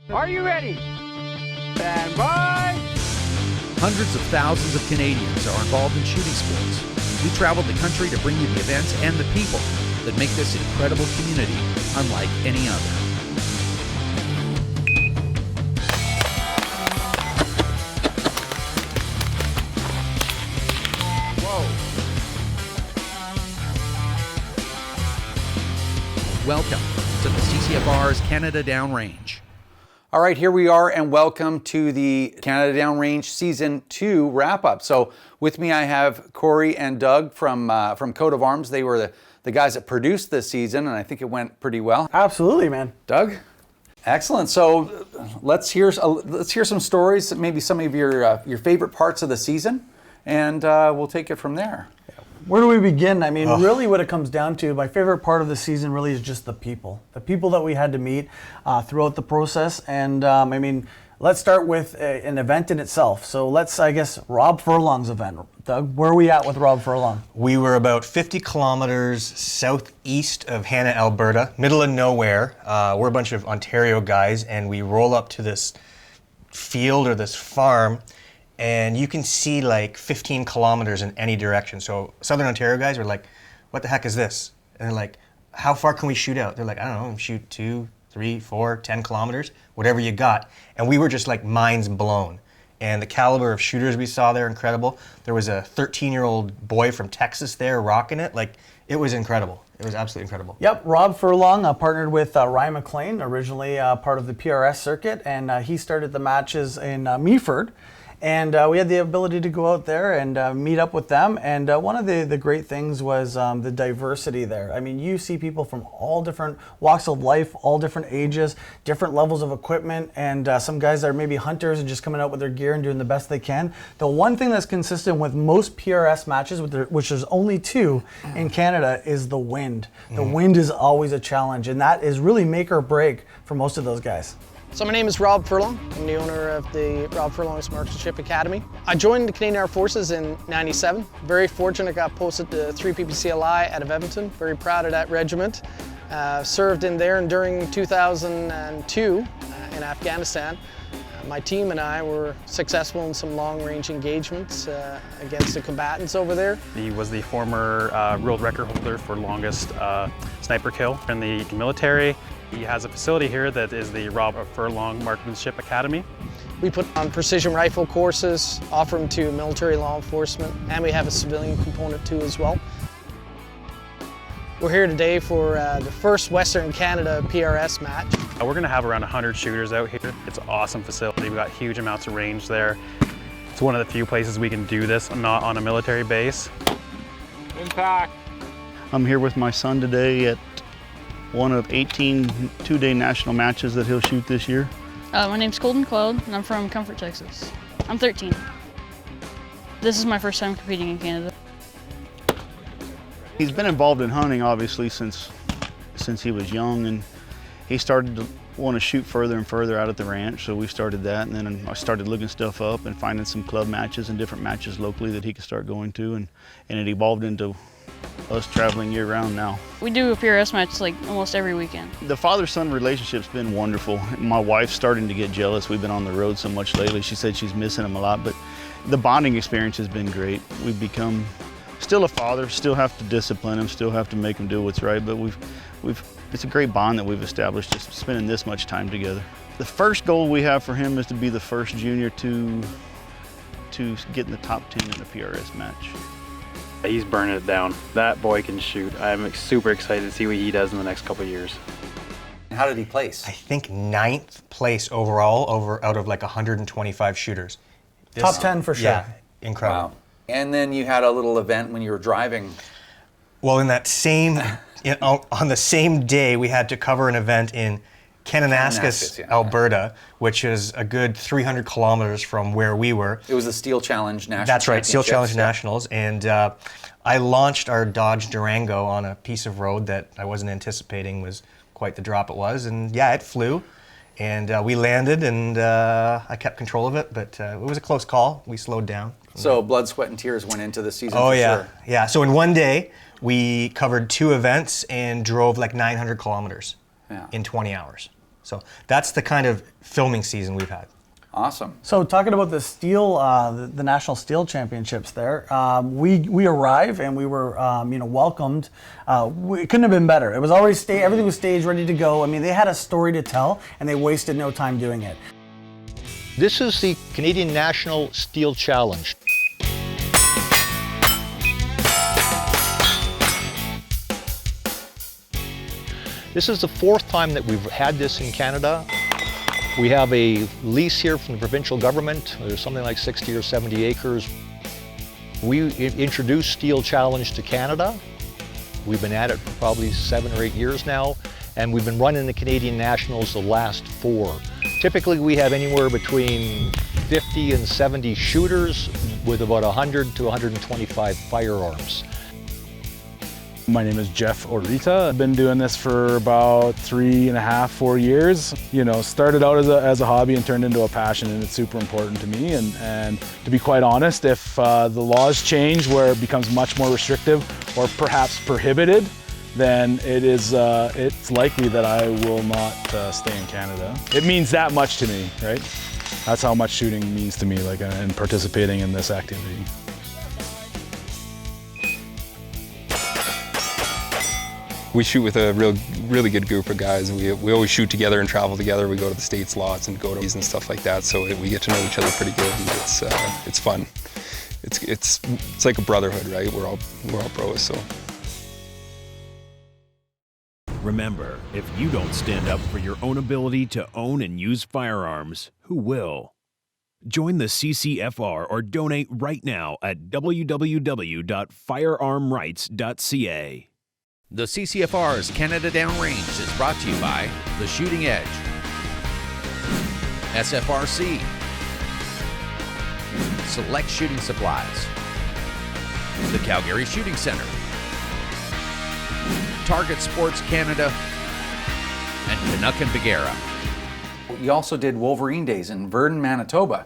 Are you ready? Stand by. Hundreds of thousands of Canadians are involved in shooting sports. We traveled the country to bring you the events and the people that make this incredible community unlike any other. Welcome to the CCFR's Canada Downrange. All right, here we are, and welcome to the Canada Downrange Season 2 wrap-up. So with me I have Corey and Doug from Coat of Arms. They were the guys that produced this season, and I think it went pretty well. Absolutely, man. Doug? Excellent. So let's hear some stories, maybe some of your favorite parts of the season, and we'll take it from there. Where do we begin? I mean, really what it comes down to, my favorite part of the season really is just the people that we had to meet throughout the process. And I mean, let's start with an event in itself. So let's, I guess, Rob Furlong's event. Doug, where are we at with Rob Furlong? We were about 50 kilometers southeast of Hanna, Alberta, middle of nowhere. We're a bunch of Ontario guys, and we roll up to this field or this farm, and you can see like 15 kilometers in any direction. So Southern Ontario guys are like, what the heck is this? And they're like, how far can we shoot out? They're like, I don't know, shoot 2, 3, 4, 10 kilometers, whatever you got. And we were just like minds blown. And the caliber of shooters we saw there, incredible. There was a 13-year-old boy from Texas there rocking it. Like, it was incredible. It was absolutely incredible. Yep, Rob Furlong partnered with Ryan McLean, originally part of the PRS circuit, and he started the matches in Meaford. And we had the ability to go out there and meet up with them. And one of the great things was the diversity there. I mean, you see people from all different walks of life, all different ages, different levels of equipment, and some guys that are maybe hunters and just coming out with their gear and doing the best they can. The one thing that's consistent with most PRS matches, which there's only 2 in Canada, is the wind. The wind is always a challenge, and that is really make or break for most of those guys. So my name is Rob Furlong. I'm the owner of the Rob Furlong Marksmanship Academy. I joined the Canadian Armed Forces in '97. Very fortunate, got posted to 3 PPCLI out of Edmonton. Very proud of that regiment. Served in there, and during 2002 in Afghanistan, my team and I were successful in some long-range engagements against the combatants over there. He was the former world record holder for longest sniper kill in the military. He has a facility here that is the Rob Furlong Marksmanship Academy. We put on precision rifle courses, offer them to military law enforcement, and we have a civilian component too as well. We're here today for the first Western Canada PRS match. We're going to have around 100 shooters out here. It's an awesome facility. We've got huge amounts of range there. It's one of the few places we can do this, not on a military base. Impact. I'm here with my son today at one of 18 2-day national matches that he'll shoot this year. My name's Colton Cloud, and I'm from Comfort, Texas. I'm 13. This is my first time competing in Canada. He's been involved in hunting, obviously, since he was young, and he started to want to shoot further and further out at the ranch, so we started that, and then I started looking stuff up and finding some club matches and different matches locally that he could start going to, and it evolved into us traveling year-round now. We do a PRS match like almost every weekend. The father-son relationship's been wonderful. My wife's starting to get jealous. We've been on the road so much lately. She said she's missing him a lot, but the bonding experience has been great. We've become still a father, still have to discipline him, still have to make him do what's right, but it's a great bond that we've established just spending this much time together. The first goal we have for him is to be the first junior to get in the top 10 in a PRS match. He's burning it down. That boy can shoot. I'm super excited to see what he does in the next couple of years. How did he place? I think 9th place overall out of like 125 shooters. Top 10 for sure. Yeah, incredible. Wow. And then you had a little event when you were driving. Well, in that same, on the same day, we had to cover an event in Kananaskis, yeah. Alberta, which is a good 300 kilometers from where we were. It was the Steel Challenge Nationals. That's right, Steel Challenge Nationals. And I launched our Dodge Durango on a piece of road that I wasn't anticipating was quite the drop it was. And yeah, it flew. And we landed, and I kept control of it, but it was a close call. We slowed down. So blood, sweat, and tears went into the season. Oh, for yeah. Sure. Yeah, so in one day, we covered 2 events and drove like 900 kilometers in 20 hours. So that's the kind of filming season we've had. Awesome. So talking about the steel, the National Steel Championships there, we arrived and we were, welcomed. It couldn't have been better. It was already everything was staged, ready to go. I mean, they had a story to tell and they wasted no time doing it. This is the Canadian National Steel Challenge. This is the 4th time that we've had this in Canada. We have a lease here from the provincial government. There's something like 60 or 70 acres. We introduced Steel Challenge to Canada. We've been at it for probably 7 or 8 years now, and we've been running the Canadian Nationals the last 4. Typically we have anywhere between 50 and 70 shooters with about 100 to 125 firearms. My name is Jeff Orita. I've been doing this for about 3.5, 4 years. You know, started out as a hobby and turned into a passion, and it's super important to me. And to be quite honest, if the laws change where it becomes much more restrictive or perhaps prohibited, then it's likely that I will not stay in Canada. It means that much to me, right? That's how much shooting means to me, like, and participating in this activity. We shoot with a really good group of guys. We always shoot together and travel together. We go to the States lots and go to these and stuff like that. So we get to know each other pretty good, and it's fun. It's like a brotherhood, right? We're all pros. So. Remember, if you don't stand up for your own ability to own and use firearms, who will? Join the CCFR or donate right now at www.firearmrights.ca. The CCFR's Canada Downrange is brought to you by The Shooting Edge, SFRC, Select Shooting Supplies, the Calgary Shooting Center, Target Sports Canada, and Canuck and Bagheera. You also did Wolverine Days in Verdun, Manitoba.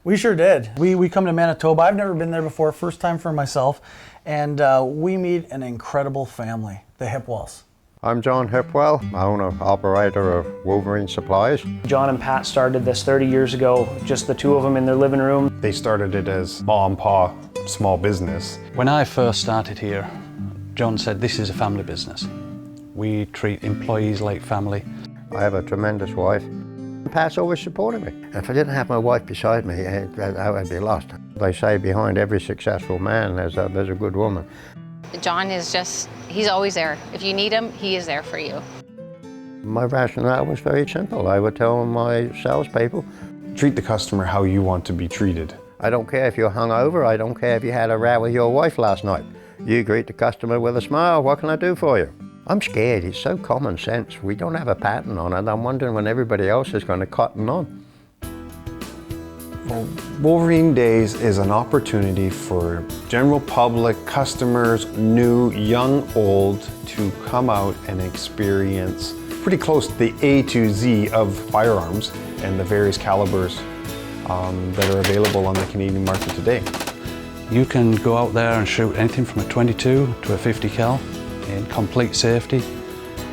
We sure did. We come to Manitoba. I've never been there before, first time for myself. And we meet an incredible family, the Hipwells. I'm John Hipwell, owner-operator of Wolverine Supplies. John and Pat started this 30 years ago, just the two of them in their living room. They started it as ma and pa small business. When I first started here, John said this is a family business. We treat employees like family. I have a tremendous wife. Pat's always supported me. If I didn't have my wife beside me, I would be lost. They say behind every successful man there's a good woman. John is he's always there. If you need him, he is there for you. My rationale was very simple. I would tell my salespeople, treat the customer how you want to be treated. I don't care if you're hungover, I don't care if you had a row with your wife last night. You greet the customer with a smile, what can I do for you? I'm scared, it's so common sense. We don't have a pattern on it. I'm wondering when everybody else is going to cotton on. Well, Wolverine Days is an opportunity for general public, customers, new, young, old, to come out and experience pretty close to the A to Z of firearms and the various calibers that are available on the Canadian market today. You can go out there and shoot anything from a 22 to a 50 cal in complete safety,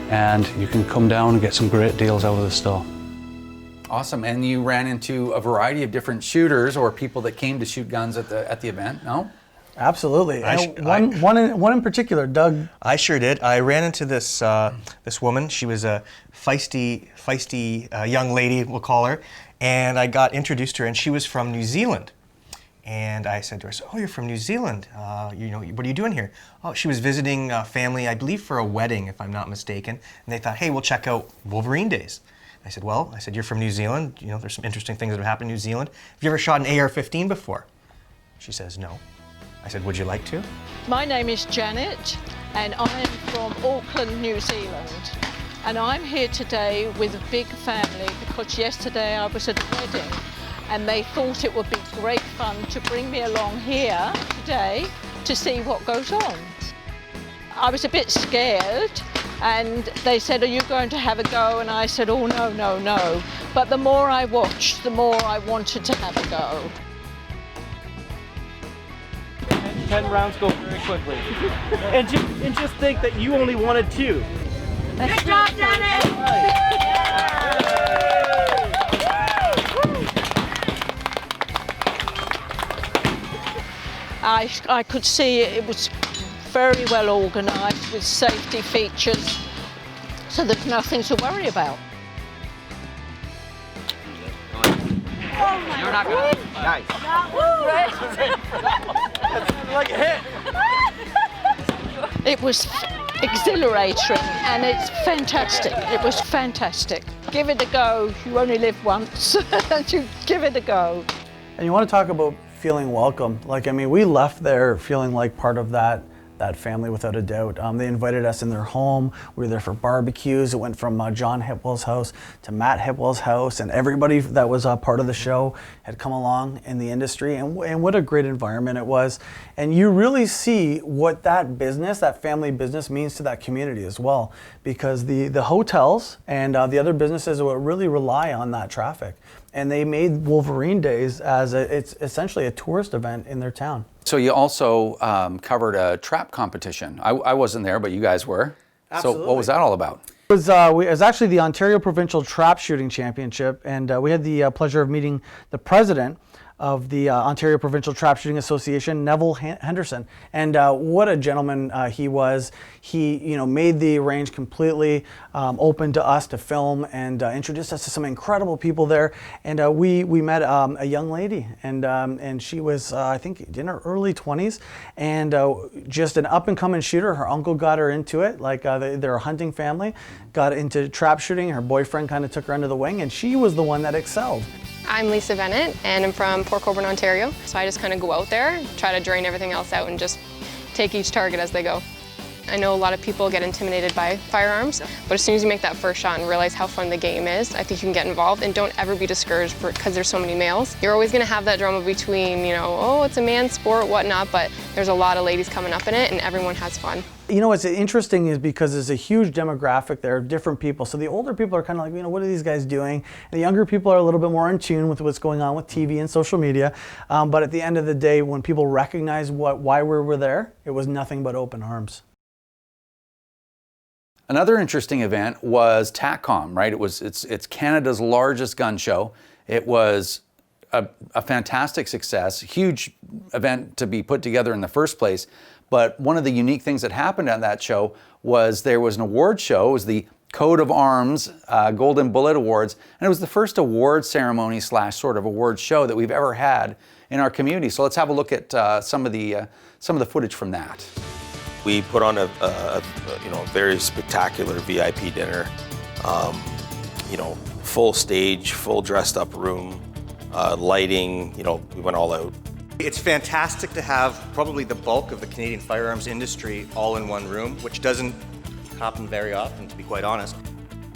and you can come down and get some great deals out of the store. Awesome, and you ran into a variety of different shooters or people that came to shoot guns at the event, no? Absolutely. One in particular, Doug. I sure did. I ran into this this woman. She was a feisty young lady, we'll call her, and I got introduced to her, and she was from New Zealand. And I said to her, "Oh, you're from New Zealand. What are you doing here?" Oh, she was visiting family, I believe, for a wedding, if I'm not mistaken. And they thought, "Hey, we'll check out Wolverine Days." I said, "Well," I said, "you're from New Zealand. You know, there's some interesting things that have happened in New Zealand. Have you ever shot an AR-15 before?" She says, "No." I said, "Would you like to?" My name is Janet, and I'm from Auckland, New Zealand. And I'm here today with a big family because yesterday I was at a wedding, and they thought it would be great fun to bring me along here today to see what goes on. I was a bit scared, and they said, "Are you going to have a go?" And I said, "Oh, no, no, no." But the more I watched, the more I wanted to have a go. 10 rounds go very quickly. and just think that you only wanted 2. Good job, Janet! I could see it was very well organised with safety features, so there's nothing to worry about. You're not gonna. Nice. Like a hit. It was exhilarating and it's fantastic. It was fantastic. Give it a go. You only live once. You give it a go. And you want to talk about feeling welcome. Like, I mean, we left there feeling like part of that family without a doubt. They invited us in their home. We were there for barbecues. It went from John Hipwell's house to Matt Hipwell's house, and everybody that was part of the show had come along in the industry, and what a great environment it was. And you really see what that business, that family business, means to that community as well, because the hotels and the other businesses will really rely on that traffic. And they made Wolverine Days as it's essentially a tourist event in their town. So you also covered a trap competition. I wasn't there, but you guys were. Absolutely. So what was that all about? It was actually the Ontario Provincial Trap Shooting Championship, and we had the pleasure of meeting the president of the Ontario Provincial Trap Shooting Association, Neville Henderson. And what a gentleman he was. He made the range completely open to us to film, and introduced us to some incredible people there. And we met a young lady, and she was, I think, in her early 20s, and just an up-and-coming shooter. Her uncle got her into it, like they're a hunting family, got into trap shooting. Her boyfriend kind of took her under the wing, and she was the one that excelled. I'm Lisa Bennett, and I'm from Port Colborne, Ontario. So I just kind of go out there, try to drain everything else out, and just take each target as they go. I know a lot of people get intimidated by firearms, but as soon as you make that first shot and realize how fun the game is, I think you can get involved, and don't ever be discouraged because there's so many males. You're always going to have that drama between, oh, it's a man's sport, whatnot, but there's a lot of ladies coming up in it, and everyone has fun. What's interesting is because there's a huge demographic there of different people. So the older people are kind of like, what are these guys doing? And the younger people are a little bit more in tune with what's going on with TV and social media. But at the end of the day, when people recognize why we were there, it was nothing but open arms. Another interesting event was TACCOM, right? It's Canada's largest gun show. It was a fantastic success, huge event to be put together in the first place. But one of the unique things that happened at that show was there was an award show. It was the Coat of Arms Golden Bullet Awards, and it was the first award ceremony / sort of award show that we've ever had in our community. So let's have a look at some of the footage from that. We put on a very spectacular VIP dinner. Full stage, full dressed up room, lighting. We went all out. It's fantastic to have probably the bulk of the Canadian firearms industry all in one room, which doesn't happen very often, to be quite honest.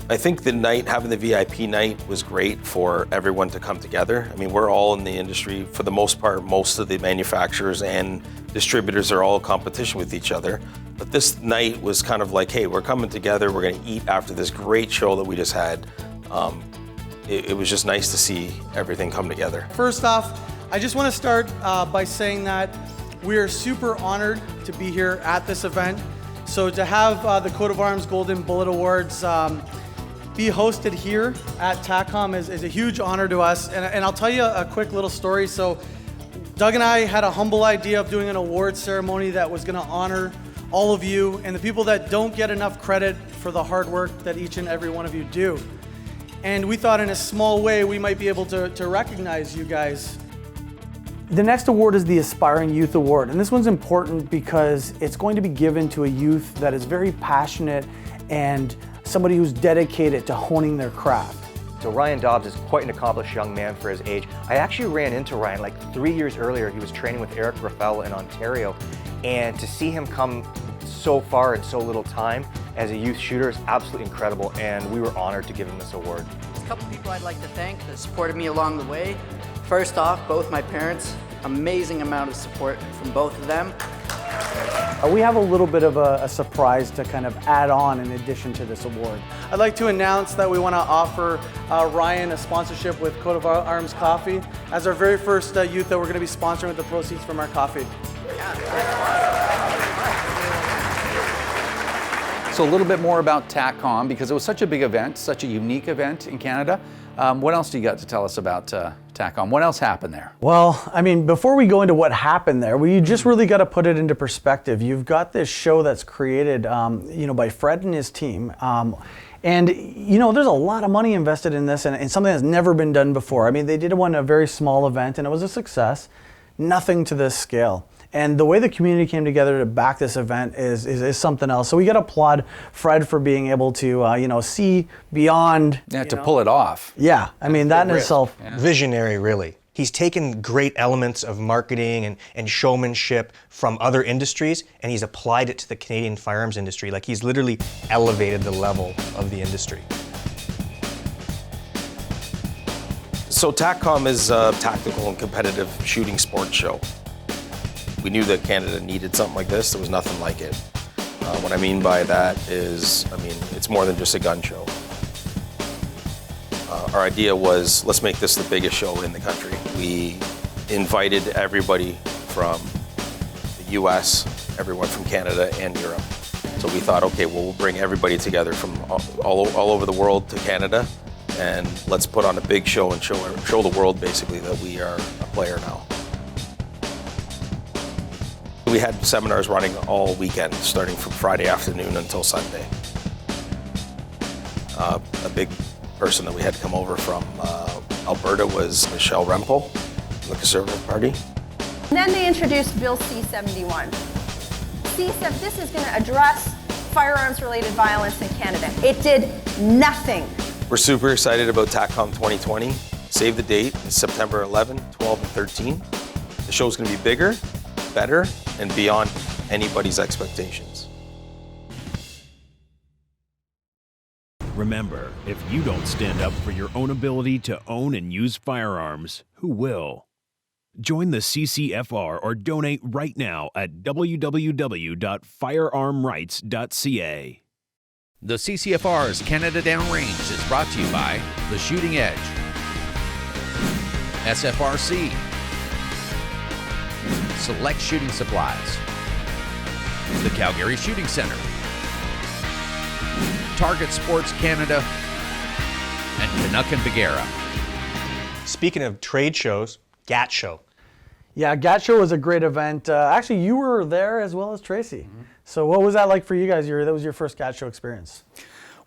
I think having the VIP night was great for everyone to come together. I mean, we're all in the industry for the most part. Most of the manufacturers and distributors are all in competition with each other. But this night was kind of like, hey, we're coming together. We're going to eat after this great show that we just had. It was just nice to see everything come together. First off, I just want to start by saying that we are super honored to be here at this event. So to have the Coat of Arms Golden Bullet Awards be hosted here at TACCOM is a huge honor to us. And I'll tell you a quick little story. So Doug and I had a humble idea of doing an award ceremony that was going to honor all of you and the people that don't get enough credit for the hard work that each and every one of you do. And we thought in a small way we might be able to recognize you guys. The next award is the Aspiring Youth Award, and this one's important because it's going to be given to a youth that is very passionate and somebody who's dedicated to honing their craft. So Ryan Dobbs is quite an accomplished young man for his age. I actually ran into Ryan like 3 years earlier. He was training with Eric Raffel in Ontario, and to see him come so far in so little time as a youth shooter is absolutely incredible, and we were honored to give him this award. There's a couple people I'd like to thank that supported me along the way. First off, both my parents, amazing amount of support from both of them. We have a little bit of a surprise to kind of add on in addition to this award. I'd like to announce that we want to offer Ryan a sponsorship with Coat of Arms Coffee as our very first youth that we're going to be sponsoring with the proceeds from our coffee. So a little bit more about TACCOM, because it was such a big event, such a unique event in Canada. What else do you got to tell us about TACCOM? What else happened there? Well, I mean, before we go into what happened there, we just really got to put it into perspective. You've got this show that's created, by Fred and his team. And, there's a lot of money invested in this and something that's never been done before. I mean, they did a very small event and it was a success. Nothing to this scale. And the way the community came together to back this event is something else. So we got to applaud Fred for being able to, see beyond. Yeah, to pull it off. Yeah, I mean, that in itself. Yeah. Visionary, really. He's taken great elements of marketing and showmanship from other industries, and he's applied it to the Canadian firearms industry. Like, he's literally elevated the level of the industry. So TACCOM is a tactical and competitive shooting sports show. We knew that Canada needed something like this. There was nothing like it. What I mean by that is, it's more than just a gun show. Our idea was, let's make this the biggest show in the country. We invited everybody from the US, everyone from Canada and Europe. So we thought, okay, well, we'll bring everybody together from all over the world to Canada, and let's put on a big show and show the world basically that we are a player now. We had seminars running all weekend, starting from Friday afternoon until Sunday. A big person that we had to come over from Alberta was Michelle Rempel from the Conservative Party. And then they introduced Bill C-71. This is going to address firearms-related violence in Canada. It did nothing. We're super excited about TACCOM 2020. Save the date, it's September 11, 12, and 13. The show's going to be bigger, better, and beyond anybody's expectations. Remember, if you don't stand up for your own ability to own and use firearms, who will? Join the CCFR or donate right now at www.firearmrights.ca. The CCFR's Canada Downrange is brought to you by The Shooting Edge, SFRC, Select Shooting Supplies, the Calgary Shooting Center, Target Sports Canada, and Canuck and Bagheera. Speaking of trade shows, GAT Show. Yeah, GAT Show was a great event. Actually, you were there as well as Tracy. Mm-hmm. So what was that like for you guys? That was your first GAT Show experience.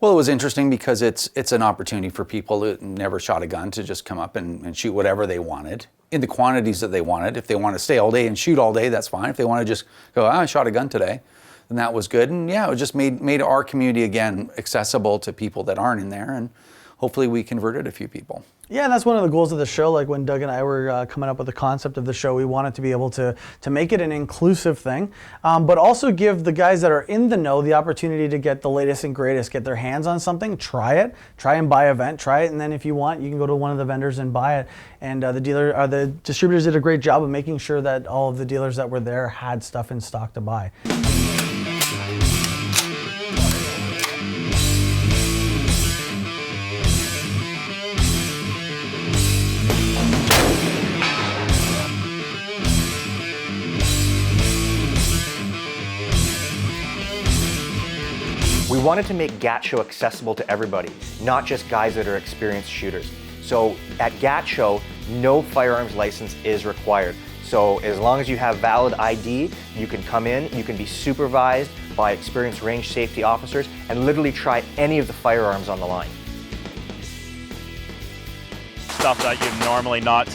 Well, it was interesting because it's an opportunity for people who never shot a gun to just come up and shoot whatever they wanted in the quantities that they wanted. If they want to stay all day and shoot all day, that's fine. If they want to just go, I shot a gun today, then that was good. And yeah, it just made our community, again, accessible to people that aren't in there. And hopefully we converted a few people. Yeah, and that's one of the goals of the show. Like when Doug and I were coming up with the concept of the show, we wanted to be able to make it an inclusive thing, but also give the guys that are in the know the opportunity to get the latest and greatest, get their hands on something, try it, try and buy event, try it, and then if you want, you can go to one of the vendors and buy it. And the distributors did a great job of making sure that all of the dealers that were there had stuff in stock to buy. We wanted to make GAT Show accessible to everybody, not just guys that are experienced shooters. So at GAT Show, no firearms license is required. So as long as you have valid ID, you can come in, you can be supervised by experienced range safety officers and literally try any of the firearms on the line. Stuff that you normally not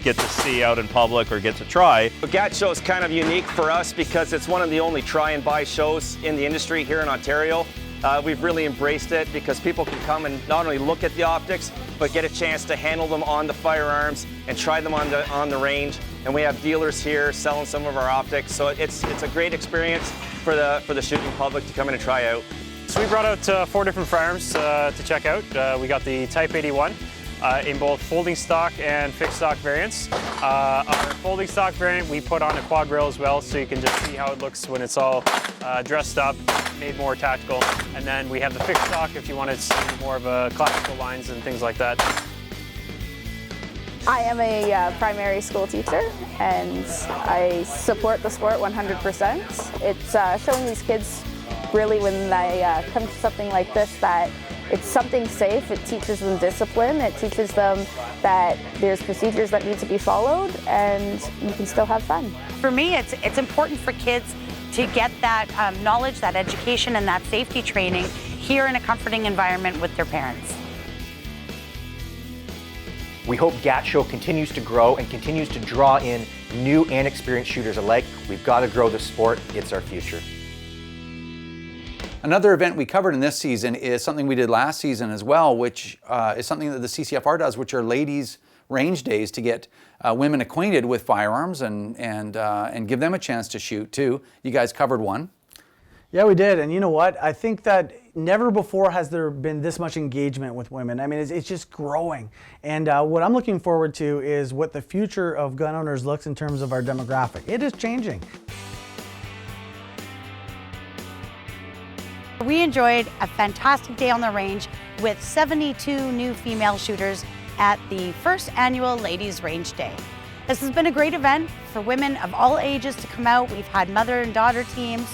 get to see out in public or get to try. The GAT Show is kind of unique for us because it's one of the only try and buy shows in the industry here in Ontario. We've really embraced it because people can come and not only look at the optics, but get a chance to handle them on the firearms and try them on the range. And we have dealers here selling some of our optics, so it's a great experience for the shooting public to come in and try out. So we brought out 4 different firearms to check out. We got the Type 81. In both folding stock and fixed stock variants. Our folding stock variant, we put on a quad rail as well, so you can just see how it looks when it's all dressed up, made more tactical. And then we have the fixed stock if you want to see more of a classical lines and things like that. I am a primary school teacher, and I support the sport 100%. It's showing these kids really when they come to something like this that It's something safe. It teaches them discipline. It teaches them that there's procedures that need to be followed, and you can still have fun. For me, it's important for kids to get that knowledge, that education, and that safety training here in a comforting environment with their parents. We hope GAT Show continues to grow and continues to draw in new and experienced shooters alike. We've got to grow the sport. It's our future. Another event we covered in this season is something we did last season as well, which is something that the CCFR does, which are ladies' range days to get women acquainted with firearms and give them a chance to shoot too. You guys covered one. Yeah, we did. And you know what? I think that never before has there been this much engagement with women. I mean, it's just growing. And what I'm looking forward to is what the future of gun owners looks in terms of our demographic. It is changing. We enjoyed a fantastic day on the range with 72 new female shooters at the first annual Ladies Range Day. This has been a great event for women of all ages to come out. We've had mother and daughter teams.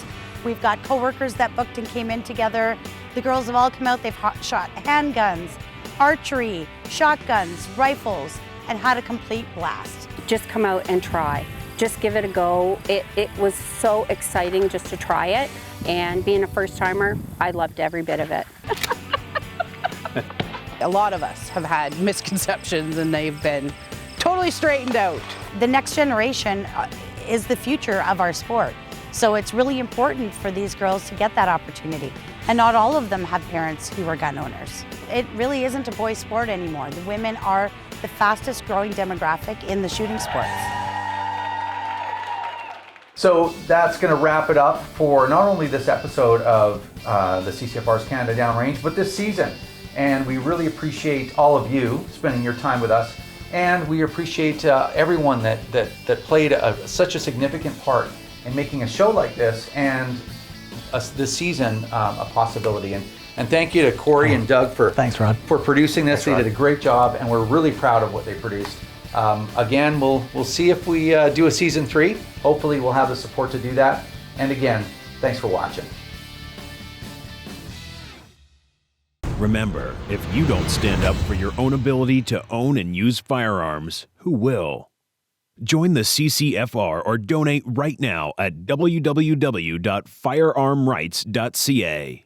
We've got co-workers that booked and came in together. The girls have all come out. They've shot handguns, archery, shotguns, rifles, and had a complete blast. Just come out and try. Just give it a go. It was so exciting just to try it. And being a first timer, I loved every bit of it. A lot of us have had misconceptions and they've been totally straightened out. The next generation is the future of our sport. So it's really important for these girls to get that opportunity. And not all of them have parents who are gun owners. It really isn't a boys' sport anymore. The women are the fastest growing demographic in the shooting sports. So that's going to wrap it up for not only this episode of the CCFR's Canada Downrange, but this season. And we really appreciate all of you spending your time with us. And we appreciate everyone that played such a significant part in making a show like this and this season a possibility. And thank you to Corey and Doug for producing this. They did a great job, and we're really proud of what they produced. Again, we'll see if we do a season 3. Hopefully we'll have the support to do that. And again, thanks for watching. Remember, if you don't stand up for your own ability to own and use firearms, who will? Join the CCFR or donate right now at www.firearmrights.ca.